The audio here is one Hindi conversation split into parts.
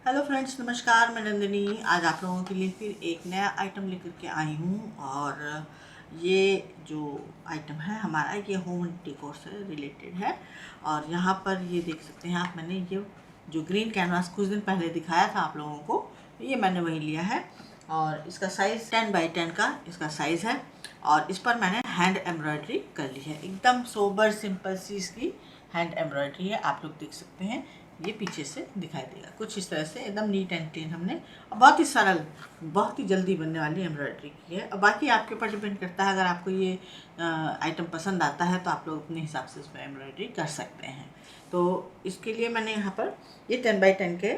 हेलो फ्रेंड्स, नमस्कार। मैं नंदिनी आज आप लोगों के लिए फिर एक नया आइटम लेकर के आई हूँ। और ये जो आइटम है हमारा, ये होम डेकोर से रिलेटेड है। और यहाँ पर ये देख सकते हैं आप, मैंने ये जो ग्रीन कैनवास कुछ दिन पहले दिखाया था आप लोगों को, ये मैंने वही लिया है। और इसका साइज़ 10 बाई 10 का इसका साइज़ है। और इस पर मैंने हैंड एम्ब्रॉयडरी कर ली है, एकदम सोबर सिंपल सी इसकी हैंड एम्ब्रॉयडरी है। आप लोग देख सकते हैं, ये पीछे से दिखाई देगा कुछ इस तरह से, एकदम नीट एंड क्लीन हमने, और बहुत ही सरल, बहुत ही जल्दी बनने वाली एम्ब्रॉयडरी की है। और बाकी आपके ऊपर डिपेंड करता है, अगर आपको ये आइटम पसंद आता है तो आप लोग अपने हिसाब से इसमें एम्ब्रॉयडरी कर सकते हैं। तो इसके लिए मैंने यहाँ पर ये 10 बाई 10 के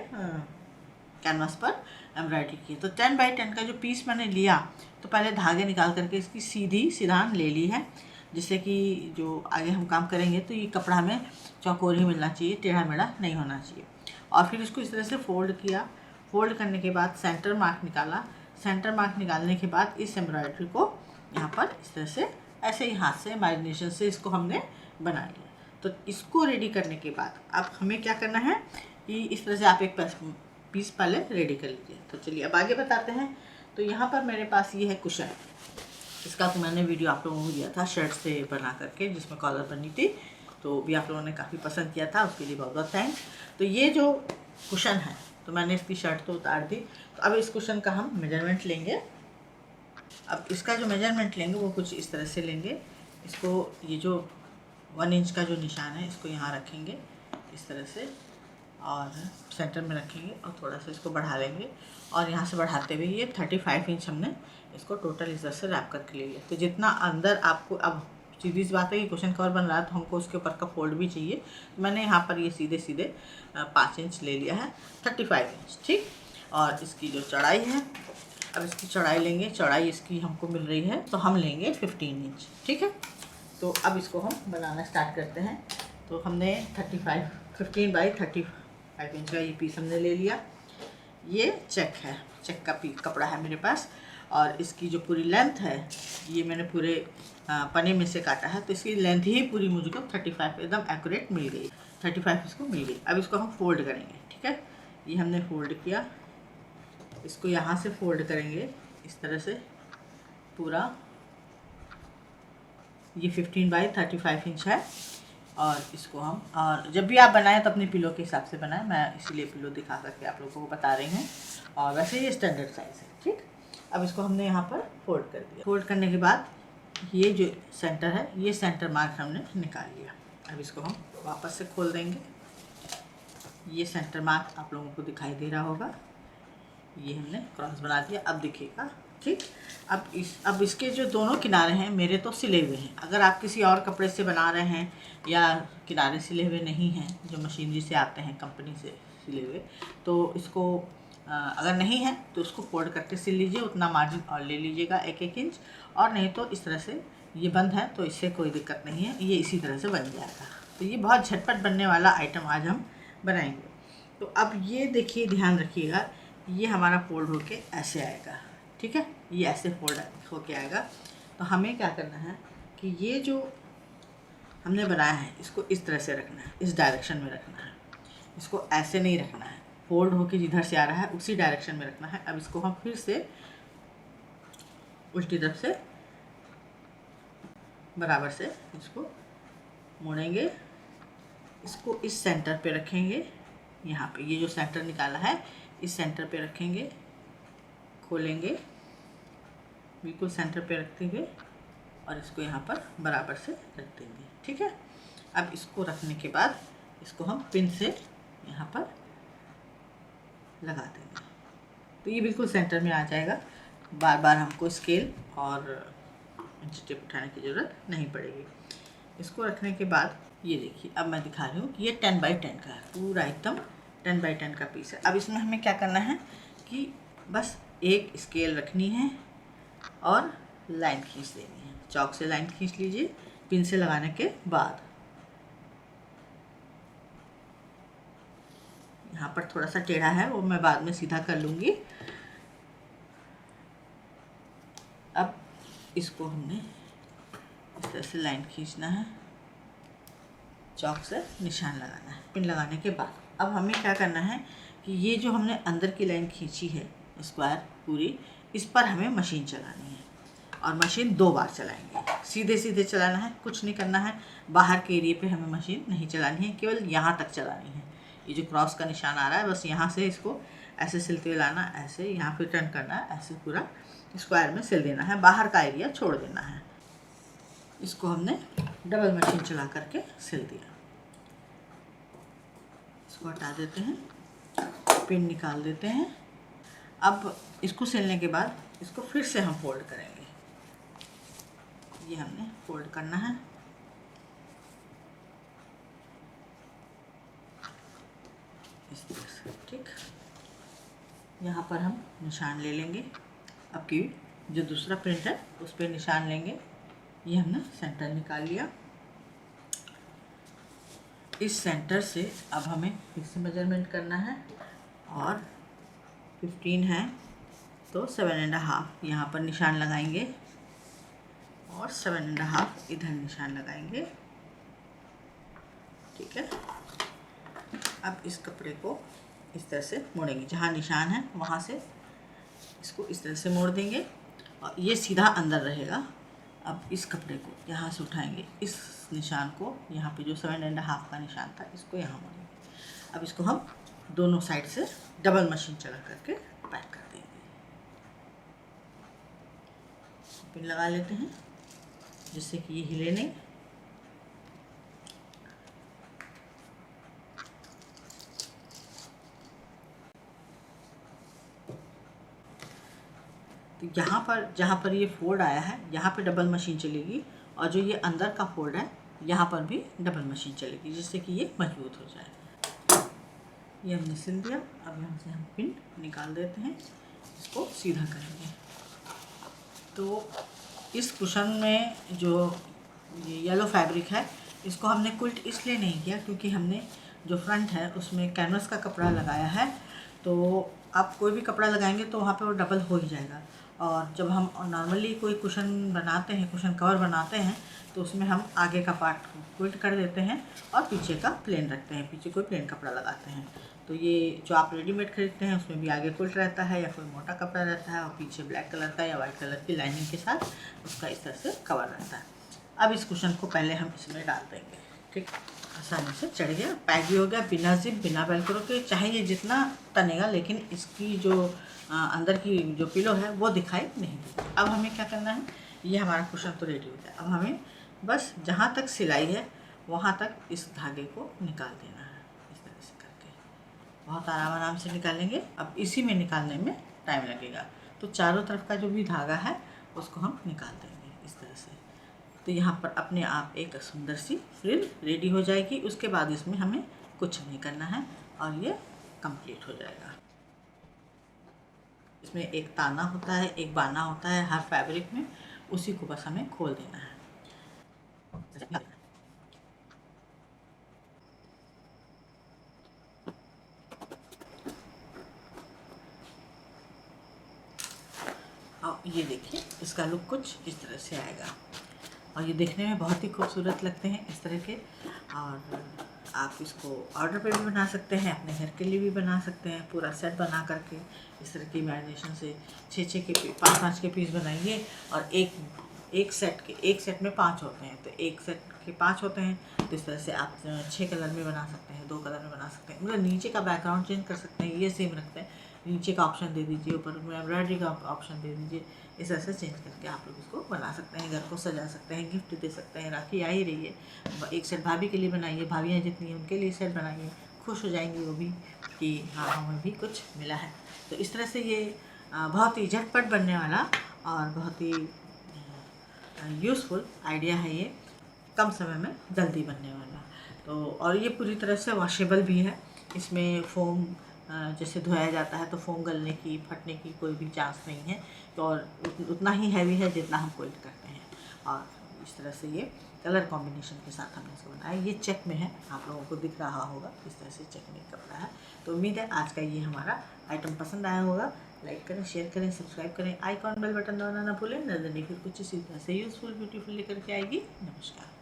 कैनवास पर एम्ब्रॉयडरी की। तो 10 बाई 10 का जो पीस मैंने लिया, तो पहले धागे निकाल करके इसकी सीधी सिधान ले ली है, जिससे कि जो आगे हम काम करेंगे तो ये कपड़ा हमें चौकोर ही मिलना चाहिए, टेढ़ा मेढ़ा नहीं होना चाहिए। और फिर इसको इस तरह से फोल्ड किया। फोल्ड करने के बाद सेंटर मार्क निकाला। सेंटर मार्क निकालने के बाद इस एम्ब्रॉयडरी को यहाँ पर इस तरह से ऐसे ही हाथ से इमेजिनेशन से इसको हमने बना लिया। तो इसको रेडी करने के बाद अब हमें क्या करना है कि इस तरह से आप एक पीस पहले रेडी कर लीजिए। तो चलिए अब आगे बताते हैं। तो यहाँ पर मेरे पास ये है कुशन। इसका तो मैंने वीडियो आप लोगों को दिया था शर्ट से बना करके, जिसमें कॉलर बनी थी, तो भी आप लोगों ने काफ़ी पसंद किया था, उसके लिए बहुत बहुत थैंक्स। तो ये जो कुशन है, तो मैंने इसकी शर्ट तो उतार दी। तो अब इस कुशन का हम मेजरमेंट लेंगे। अब इसका जो मेजरमेंट लेंगे वो कुछ इस तरह से लेंगे। इसको ये जो 1 इंच का जो निशान है, इसको यहाँ रखेंगे इस तरह से, और सेंटर में रखेंगे और थोड़ा सा इसको बढ़ा लेंगे। और यहाँ से बढ़ाते हुए ये 35 इंच हमने इसको टोटल इस तरह से रैप करके ले लिया। तो जितना अंदर आपको, अब सीधी सी बात है कि क्वेश्चन कवर बन रहा है तो हमको उसके ऊपर का फोल्ड भी चाहिए। तो मैंने यहाँ पर ये सीधे सीधे 5 इंच ले लिया है, 35 इंच, ठीक। और इसकी जो चौड़ाई है, अब इसकी चौड़ाई लेंगे। चौड़ाई इसकी हमको मिल रही है, तो हम लेंगे 15 इंच, ठीक है। तो अब इसको हम बनाना स्टार्ट करते हैं। तो हमने 15 बाई 35 इंच का ये पीस हमने ले लिया। ये चेक है, चेक का कपड़ा है मेरे पास। और इसकी जो पूरी लेंथ है, ये मैंने पूरे पन्ने में से काटा है, तो इसकी लेंथ ही पूरी मुझको 35 एकदम एक्यूरेट मिल गई। 35 इसको मिल गई। अब इसको हम फोल्ड करेंगे, ठीक है। ये हमने फोल्ड किया, इसको यहाँ से फोल्ड करेंगे इस तरह से पूरा। ये 15 बाई 35 इंच है। और इसको हम, और जब भी आप बनाएं तो अपने पिलो के हिसाब से बनाएं, मैं इसीलिए पिलो दिखा करके आप लोगों को बता रही हूँ। और वैसे ये स्टैंडर्ड साइज़ है, ठीक। अब इसको हमने यहाँ पर फोल्ड कर दिया। फोल्ड करने के बाद ये जो सेंटर है, ये सेंटर मार्क हमने निकाल लिया। अब इसको हम वापस से खोल देंगे। ये सेंटर मार्क आप लोगों को दिखाई दे रहा होगा, ये हमने क्रॉस बना दिया। अब देखिएगा, ठीक। अब इसके जो दोनों किनारे हैं मेरे तो सिले हुए हैं। अगर आप किसी और कपड़े से बना रहे हैं या किनारे सिले हुए नहीं हैं, जो मशीनरी से आते हैं कंपनी से सिले हुए, तो इसको अगर नहीं है तो उसको फोल्ड करके सिल लीजिए, उतना मार्जिन और ले लीजिएगा 1-1 इंच। और नहीं तो इस तरह से, ये बंद है तो इससे कोई दिक्कत नहीं है, ये इसी तरह से बन जाएगा। तो ये बहुत झटपट बनने वाला आइटम आज हम बनाएंगे। तो अब ये देखिए, ध्यान रखिएगा, ये हमारा फोल्ड होके ऐसे आएगा, ठीक है। ये ऐसे फोल्ड होके आएगा। तो हमें क्या करना है कि ये जो हमने बनाया है, इसको इस तरह से रखना है, इस डायरेक्शन में रखना है। इसको ऐसे नहीं रखना है, फोल्ड होके जिधर से आ रहा है उसी डायरेक्शन में रखना है। अब इसको हम फिर से उल्टी तरफ से बराबर से इसको मोड़ेंगे। इसको इस सेंटर पे रखेंगे, यहाँ पे ये जो सेंटर निकाला है इस सेंटर पे रखेंगे, खोलेंगे बिल्कुल सेंटर पे रखते हुए, और इसको यहाँ पर बराबर से रख देंगे, ठीक है। अब इसको रखने के बाद इसको हम पिन से यहाँ पर लगा देंगे, तो ये बिल्कुल सेंटर में आ जाएगा। बार बार हमको स्केल और इंची टेप उठाने की ज़रूरत नहीं पड़ेगी। इसको रखने के बाद ये देखिए, अब मैं दिखा रही हूँ कि ये 10 बाई 10 का है, पूरा एकदम 10 बाई 10 का पीस है। अब इसमें हमें क्या करना है कि बस एक स्केल रखनी है और लाइन खींच देनी है। चौक से लाइन खींच लीजिए पिन से लगाने के बाद। यहाँ पर थोड़ा सा टेढ़ा है, वो मैं बाद में सीधा कर लूँगी। अब इसको हमने इस तरह से लाइन खींचना है, चौक से निशान लगाना है। पिन लगाने के बाद अब हमें क्या करना है कि ये जो हमने अंदर की लाइन खींची है स्क्वायर पूरी, इस पर हमें मशीन चलानी है और मशीन 2 बार चलाएंगे। सीधे सीधे चलाना है, कुछ नहीं करना है। बाहर के एरिए पे हमें मशीन नहीं चलानी है, केवल यहाँ तक चलानी है। ये जो क्रॉस का निशान आ रहा है बस यहाँ से इसको ऐसे सिलते हुए लाना, ऐसे यहाँ पे टर्न करना है, ऐसे पूरा स्क्वायर में सिल देना है, बाहर का एरिया छोड़ देना है। इसको हमने डबल मशीन चला करके सिल दिया। इसको हटा देते हैं, पिन निकाल देते हैं। अब इसको सिलने के बाद इसको फिर से हम फोल्ड करेंगे। ये हमने फोल्ड करना है। इस तरह से, ठीक। यहाँ पर हम निशान ले लेंगे। अब की जो दूसरा प्रिंट है उस पर निशान लेंगे। ये हमने सेंटर निकाल लिया। इस सेंटर से अब हमें फिर से मेजरमेंट करना है और 15 है तो 7.5 यहाँ पर निशान लगाएंगे और 7.5 इधर निशान लगाएंगे, ठीक है। अब इस कपड़े को इस तरह से मोड़ेंगे, जहाँ निशान है वहाँ से इसको इस तरह से मोड़ देंगे और ये सीधा अंदर रहेगा। अब इस कपड़े को यहाँ से उठाएंगे, इस निशान को यहाँ पे जो 7.5 का निशान था इसको यहाँ मोड़ेंगे। अब इसको हम दोनों साइड से डबल मशीन चला करके पैक कर देंगे। पिन लगा लेते हैं जिससे कि ये हिले नहीं। तो यहाँ पर जहाँ पर ये फोल्ड आया है यहाँ पे डबल मशीन चलेगी और जो ये अंदर का फोल्ड है यहाँ पर भी डबल मशीन चलेगी, जिससे कि ये मजबूत हो जाए। ये हमने सिल दिया। अब यहाँ से हम पिन निकाल देते हैं, इसको सीधा करेंगे। तो इस कुशन में जो ये येलो फैब्रिक है इसको हमने क्विल्ट इसलिए नहीं किया क्योंकि हमने जो फ्रंट है उसमें कैनवस का कपड़ा लगाया है। तो आप कोई भी कपड़ा लगाएंगे तो वहाँ पे वो डबल हो ही जाएगा। और जब हम नॉर्मली कोई कुशन बनाते हैं, कुशन कवर बनाते हैं, तो उसमें हम आगे का पार्ट क्विल्ट कर देते हैं और पीछे का प्लेन रखते हैं, पीछे कोई प्लेन कपड़ा लगाते हैं। तो ये जो आप रेडीमेड खरीदते हैं उसमें भी आगे क्विल्ट रहता है या कोई मोटा कपड़ा रहता है और पीछे ब्लैक कलर का या वाइट कलर की लाइनिंग के साथ उसका इस तरह से कवर रहता है। अब इस कुशन को पहले हम इसमें डाल देंगे, ठीक। आसानी से चढ़ गया, पैक भी हो गया, बिना जिप बिना वेलक्रो के। चाहे ये जितना तनेगा लेकिन इसकी जो अंदर की जो पिलो है वो दिखाई नहीं देती। अब हमें क्या करना है, ये हमारा कुशन तो रेडी हो गया। अब हमें बस जहाँ तक सिलाई है वहाँ तक इस धागे को निकाल देना है, इस तरह से करके बहुत आराम से निकालेंगे। अब इसी में निकालने में टाइम लगेगा, तो चारों तरफ का जो भी धागा है उसको हम निकाल देंगे इस तरह से। तो यहाँ पर अपने आप एक सुंदर सी फ्रिल रेडी हो जाएगी। उसके बाद इसमें हमें कुछ नहीं करना है और ये कंप्लीट हो जाएगा। इसमें एक ताना होता है, एक बाना होता है हर फैब्रिक में, उसी को बस हमें खोल देना है। और ये देखिए इसका लुक कुछ इस तरह से आएगा और ये देखने में बहुत ही खूबसूरत लगते हैं इस तरह के। और आप इसको ऑर्डर पे भी बना सकते हैं, अपने घर के लिए भी बना सकते हैं। पूरा सेट बना करके इस तरह की इमेजिनेशन से 6-6 के 5-5 के पीस बनाइए और एक सेट में 5 होते हैं, तो एक सेट के 5 होते हैं। तो इस तरह से आप 6 कलर में बना सकते हैं, 2 कलर में बना सकते हैं। मतलब नीचे का बैकग्राउंड चेंज कर सकते हैं, ये सेम रखते हैं, नीचे का ऑप्शन दे दीजिए, ऊपर में एम्ब्रॉयडरी का ऑप्शन दे दीजिए। इस तरह से चेंज करके आप लोग इसको बना सकते हैं, घर को सजा सकते हैं, गिफ्ट दे सकते हैं। राखी आ ही रही है, एक सेट भाभी के लिए बनाइए, भाभियाँ जितनी हैं उनके लिए सेट बनाइए, खुश हो जाएंगी वो भी कि हाँ हमें भी कुछ मिला है। तो इस तरह से ये बहुत ही झटपट बनने वाला और बहुत ही यूज़फुल आइडिया है ये, कम समय में जल्दी बनने वाला। तो और ये पूरी तरह से वॉशेबल भी है। इसमें फोम जैसे धोया जाता है तो फोम गलने की, फटने की कोई भी चांस नहीं है। तो और उतना ही हैवी है जितना हम क्विल्ट करते हैं। और इस तरह से ये कलर कॉम्बिनेशन के साथ हमने इसको बनाया। ये चेक में है, आप लोगों को दिख रहा होगा इस तरह से चेक में कपड़ा है। तो उम्मीद है आज का ये हमारा आइटम पसंद आया होगा। लाइक करें, शेयर करें, सब्सक्राइब करें, आइकॉन बेल बटन दबाना ना भूलें। नजर नहीं फिर कुछ इसी तरह से यूज़फुल ब्यूटीफुल लेकर के आएगी। नमस्कार।